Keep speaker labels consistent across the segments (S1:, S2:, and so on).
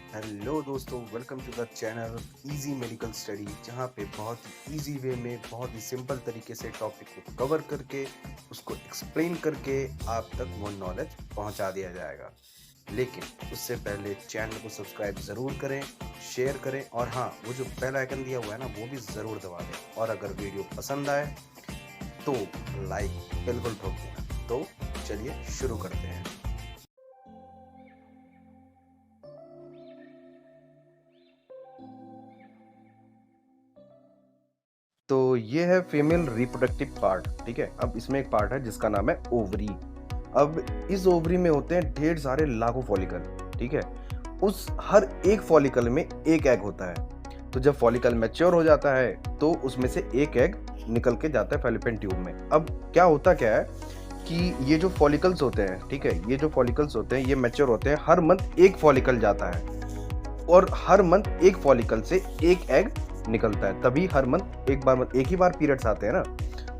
S1: Hello दोस्तों, welcome to the channel easy medical study, जहाँ पे बहुत ही इजी वे में बहुत ही सिंपल तरीके से टॉपिक को कवर करके उसको एक्सप्लेन करके आप तक वो नॉलेज पहुँचा दिया जाएगा। लेकिन उससे पहले चैनल को सब्सक्राइब ज़रूर करें, शेयर करें और हाँ, वो जो बेल आइकन दिया हुआ है ना, वो भी ज़रूर दबा दें। और अगर वीडियो पसंद आए तो लाइक बिल्कुल ठोक देना। तो चलिए शुरू करते हैं। तो ये है फीमेल रिप्रोडक्टिव पार्ट। ठीक है, अब इसमें एक पार्ट है जिसका नाम है ओवरी। अब इस ओवरी में होते हैं ढेर सारे लाखों फॉलिकल। ठीक है, उस हर एक फॉलिकल में एक एग होता है। तो जब फॉलिकल मैच्योर हो जाता है तो उसमें से एक एग निकल के जाता है फैलोपियन ट्यूब में। अब क्या होता क्या है कि ये जो फॉलिकल्स होते हैं, ठीक है, ये जो फॉलिकल्स होते हैं ये मैच्योर होते हैं। हर मंथ एक फॉलिकल जाता है और हर मंथ एक फॉलिकल से एक एग निकलता है। तभी हर मंथ एक ही बार पीरियड्स आते हैं ना,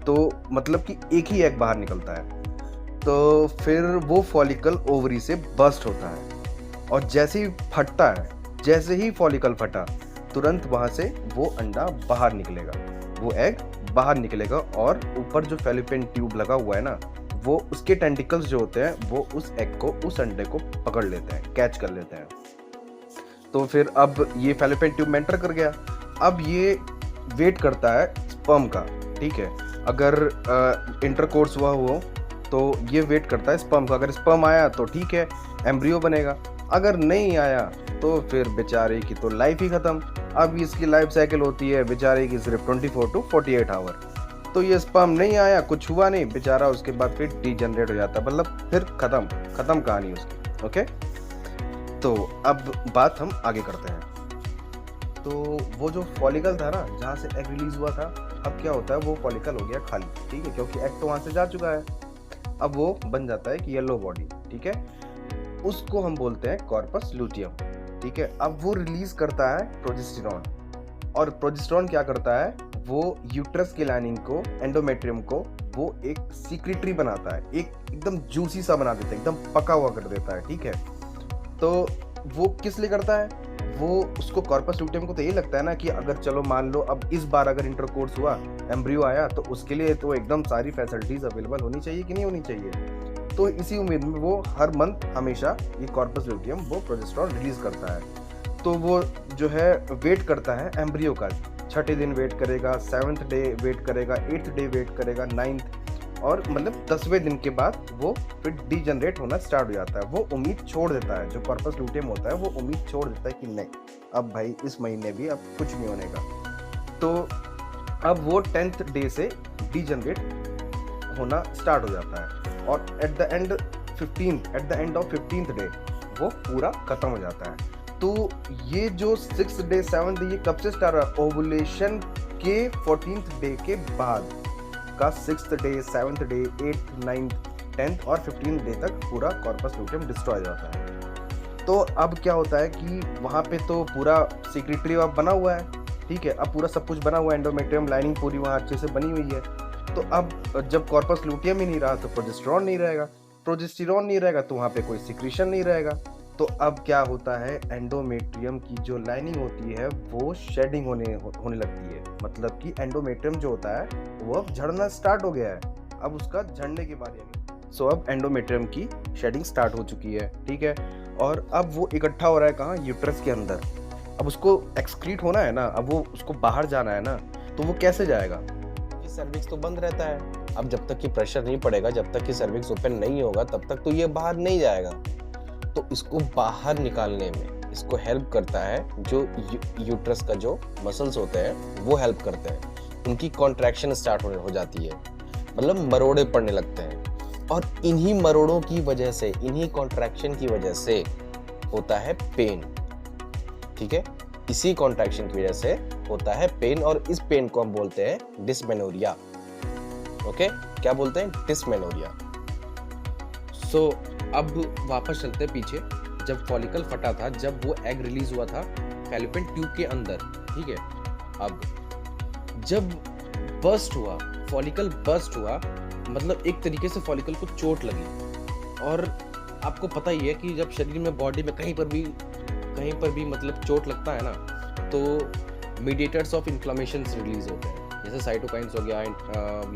S1: तो मतलब कि एक ही एग बाहर निकलता है। तो फिर वो फॉलिकल ओवरी से बर्स्ट होता है और जैसे ही फटता है, जैसे ही फॉलिकल फटा, तुरंत वहां से वो अंडा बाहर निकलेगा, वो एग बाहर निकलेगा और ऊपर जो फैलोपियन ट्यूब लगा हुआ है ना, वो उसके टेंटिकल्स जो होते हैं वो उस एग को, उस अंडे को पकड़ लेते हैं, कैच कर लेते हैं। तो फिर अब ये फैलोपियन ट्यूब में एंटर कर गया। अब ये वेट करता है स्पर्म का। ठीक है, अगर इंटरकोर्स हुआ हो तो ये वेट करता है स्पर्म का। अगर स्पर्म आया तो ठीक है, एम्ब्रियो बनेगा। अगर नहीं आया तो फिर बेचारे की तो लाइफ ही खत्म। अब इसकी लाइफ साइकिल होती है बेचारे की सिर्फ 24 to 48 आवर। तो ये स्पर्म नहीं आया, कुछ हुआ नहीं, बेचारा उसके बाद फिर डीजनरेट हो जाता है, मतलब फिर खत्म कहानी उसकी। ओके, तो अब बात हम आगे करते हैं। तो वो जो फॉलिकल था ना, जहाँ से एग रिलीज हुआ था, अब क्या होता है, वो फॉलिकल हो गया खाली। ठीक है, क्योंकि एग तो वहां से जा चुका है। अब वो बन जाता है कि येलो बॉडी। ठीक है, उसको हम बोलते हैं कॉर्पस लूटियम। ठीक है, अब वो रिलीज करता है प्रोजेस्टेरॉन। और प्रोजेस्टेरॉन क्या करता है, वो यूट्रस की लाइनिंग को, एंडोमेट्रियम को, वो एक सीक्रेटरी बनाता है, एक एकदम जूसी सा बना देता है, एकदम पका हुआ कर देता है। ठीक है, तो वो किस लिए करता है, वो उसको कॉर्पस लूटियम को तो ये लगता है ना कि अगर चलो मान लो अब इस बार अगर इंटरकोर्स हुआ, एम्ब्रियो आया, तो उसके लिए तो एकदम सारी फैसिलिटीज अवेलेबल होनी चाहिए कि नहीं होनी चाहिए। तो इसी उम्मीद में वो हर मंथ हमेशा ये कॉर्पस लूटियम वो प्रोजेस्टेरॉन रिलीज करता है। तो वो जो है वेट करता है एम्ब्रियो का, छठे दिन वेट करेगा, 7th डे वेट करेगा, 8th डे वेट करेगा, 9th, और मतलब 10वें दिन के बाद वो फिर डीजनरेट होना स्टार्ट हो जाता है। वो उम्मीद छोड़ देता है, जो कॉर्पस लूटियम होता है वो उम्मीद छोड़ देता है कि नहीं, अब भाई इस महीने भी अब कुछ नहीं होने का। तो अब वो 10th डे से डीजनरेट होना स्टार्ट हो जाता है और at the end of 15th day वो पूरा खत्म हो जाता है। तो ये जो 6th डे 7th डे, ये कब से स्टार्ट हुआ, ओवुलेशन के 14th डे के बाद का 6th day, 7th day, 8th, 9th, 10th और 15th डे तक पूरा कॉर्पस लूटियम डिस्ट्रॉय जाता है। तो अब क्या होता है कि वहाँ पे तो पूरा सीक्रेटरी अब बना हुआ है। ठीक है, अब पूरा सब कुछ बना हुआ है, एंडोमेट्रियम लाइनिंग पूरी वहाँ अच्छे से बनी हुई है। तो अब जब कॉर्पस लूटियम ही नहीं रहा तो प्रोजेस्टेरॉन नहीं रहेगा, प्रोजेस्टेरॉन नहीं रहेगा तो वहाँ पे कोई सिक्रीशन नहीं रहेगा। तो अब क्या होता है, एंडोमेट्रियम की जो लाइनिंग होती है वो शेडिंग होने लगती है। मतलब कि एंडोमेट्रियम जो होता है वो अब झड़ना स्टार्ट हो गया है, अब उसका झड़ने की बारी है। सो अब एंडोमेट्रियम की शेडिंग स्टार्ट हो चुकी है। ठीक है, और अब वो इकट्ठा हो रहा है कहाँ, यूट्रस के अंदर। अब उसको एक्सक्रीट होना है ना, अब वो उसको बाहर जाना है ना, तो वो कैसे जाएगा,
S2: सर्विक्स तो बंद रहता है। अब जब तक कि प्रेशर नहीं पड़ेगा, जब तक कि सर्विक्स ओपन नहीं होगा, तब तक तो ये बाहर नहीं जाएगा। तो इसको बाहर निकालने में इसको हेल्प करता है जो यूट्रस का जो मसल्स होते हैं वो हेल्प करते हैं, उनकी कॉन्ट्रैक्शन स्टार्ट हो जाती है, मतलब मरोड़े पड़ने लगते हैं। और इन्हीं मरोड़ों की वजह से, इन्हीं कॉन्ट्रैक्शन की वजह से होता है पेन। ठीक है, इसी कॉन्ट्रैक्शन की वजह से होता है पेन और इस पेन को हम बोलते हैं डिस्मेनोरिया। ओके, क्या बोलते हैं, डिस्मेनोरिया। सो अब वापस चलते हैं पीछे। जब फॉलिकल फटा था, जब वो एग रिलीज हुआ था फैलोपियन ट्यूब के अंदर। ठीक है, अब जब बर्स्ट हुआ, फॉलिकल बर्स्ट हुआ, मतलब एक तरीके से फॉलिकल को चोट लगी। और आपको पता ही है कि जब शरीर में, बॉडी में कहीं पर भी कहीं पर भी मतलब चोट लगता है ना, तो मीडिएटर्स ऑफ इन्फ्लेमेशन रिलीज होते हैं, जैसे साइटोकाइन्स हो गया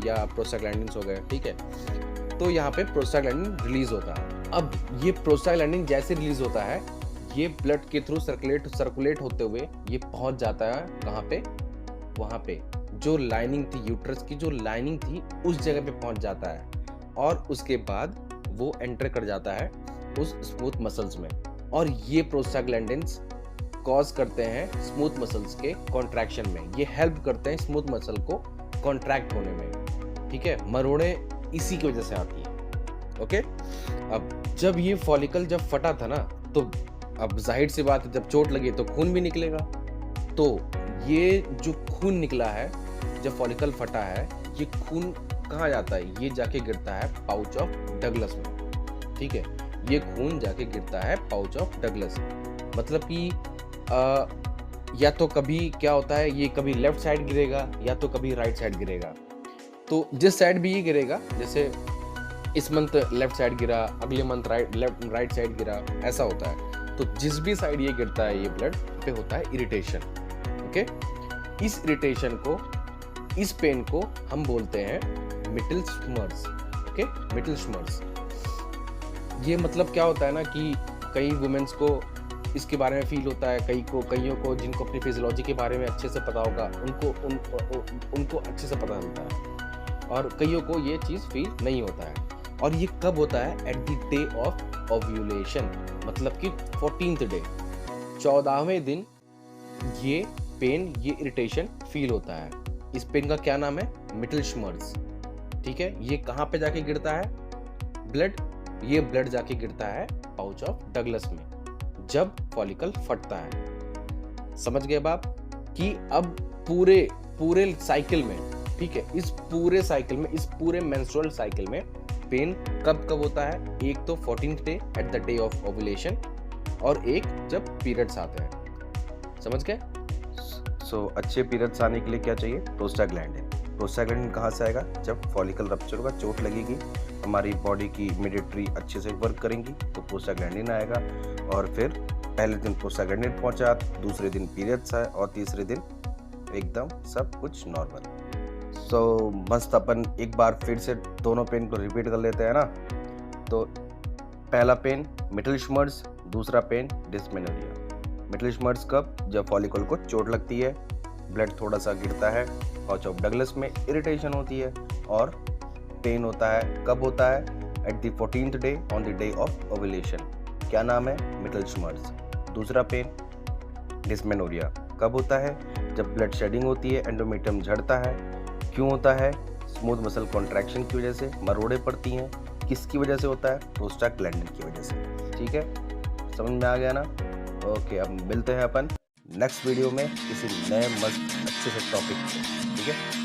S2: या प्रोस्टाग्लैंडिन्स हो गए, ठीक है। तो यहाँ पे प्रोस्टाग्लैंडिन रिलीज होता है। अब ये प्रोस्टाग्लैंडिन जैसे रिलीज होता है, ये ब्लड के थ्रू सर्कुलेट होते हुए ये पहुंच जाता है कहाँ पे, वहाँ पे जो लाइनिंग थी, यूट्रस की जो लाइनिंग थी उस जगह पे पहुंच जाता है, और उसके बाद वो एंटर कर जाता है उस स्मूथ मसल्स में, और ये प्रोस्टाग्लैंडिन्स कॉज करते हैं स्मूथ मसल्स के कॉन्ट्रैक्शन में। ये हेल्प करते हैं स्मूथ मसल को कॉन्ट्रैक्ट होने में, ठीक है। मरोड़े इसी की वजह से आती है, ओके। अब जब ये फॉलिकल जब फटा था ना, तो अब जाहिर सी बात है जब चोट लगी तो खून भी निकलेगा। तो ये जो खून निकला है जब फॉलिकल फटा है, ये खून कहाँ जाता है, ये जाके गिरता है पाउच ऑफ डगलस में, ठीक है। ये खून जाके गिरता है पाउच ऑफ डगलस, मतलब कि या तो कभी क्या होता है, ये कभी लेफ्ट साइड गिरेगा या तो कभी राइट साइड गिरेगा। तो जिस साइड भी ये गिरेगा, जैसे इस मंथ लेफ्ट साइड गिरा, अगले मंथ राइट साइड गिरा, ऐसा होता है। तो जिस भी साइड ये गिरता है, ये ब्लड पे होता है इरिटेशन, ओके। इस इरिटेशन को, इस पेन को हम बोलते हैं मिटलशमर्स, ओके, मिटलशमर्स। ये मतलब क्या होता है ना कि कई वुमेन्स को इसके बारे में फील होता है, कईयों को जिनको अपनी फिजियोलॉजी के बारे में अच्छे से पता होगा, उनको अच्छे से पता चलता है, और कईयों को ये चीज़ फील नहीं होता है। और ये कब होता है, at the day of ovulation, मतलब कि 14th डे, 14वें दिन ये पेन, ये इरिटेशन फील होता है। इस पेन का क्या नाम है, मिटलशमर्स, ठीक है। ये कहाँ पे जाके गिरता है, ब्लड, ये ब्लड जाके गिरता है पाउच ऑफ डगलस में जब फॉलिकल फटता है। समझ गए बाप कि अब पूरे साइकिल में, ठीक है, इस पूरे साइकिल में, इस पूरे मेंस्ट्रुअल साइकिल में पेन कब होता है, एक तो 14th day at the day of ovulation, और एक जब पीरियड्स आते हैं। समझ गए।
S1: सो अच्छे पीरियड्स आने के लिए क्या चाहिए, प्रोस्टाग्लैंडिन। प्रोस्टाग्लैंडिन कहाँ से आएगा, जब फॉलिकल रप्चर होगा, चोट लगेगी, हमारी बॉडी की मिलिट्री अच्छे से वर्क करेंगी तो प्रोस्टाग्लैंडिन आएगा, और फिर पहले दिन प्रोस्टाग्लैंडिन पहुंचा, दूसरे दिन पीरियड्स आए, और तीसरे दिन एकदम सब कुछ नॉर्मल। सो मस्त अपन एक बार फिर से दोनों पेन को रिपीट कर लेते हैं ना। तो पहला पेन मिटलशमर्स, दूसरा पेन डिस्मेनोरिया। मिटलशमर्स कब, जब फॉलिकल को चोट लगती है, ब्लड थोड़ा सा गिरता है, पाउच ऑफ डगलस में इरिटेशन होती है, और पेन होता है, कब होता है, at the 14th day on the day of ovulation. क्या नाम है, मिटलशमर्स। दूसरा पेन डिस्मेनोरिया, कब होता है, जब ब्लड शेडिंग होती है, एंडोमेट्रियम झड़ता है। क्यों होता है, स्मूथ मसल कॉन्ट्रैक्शन की वजह से, मरोड़े पड़ती हैं। किसकी वजह से होता है, प्रोस्टाग्लैंडिन की वजह से, ठीक है। समझ में आ गया ना। ओके, अब मिलते हैं अपन नेक्स्ट वीडियो में किसी नए मस्त अच्छे से टॉपिक पे, ठीक है।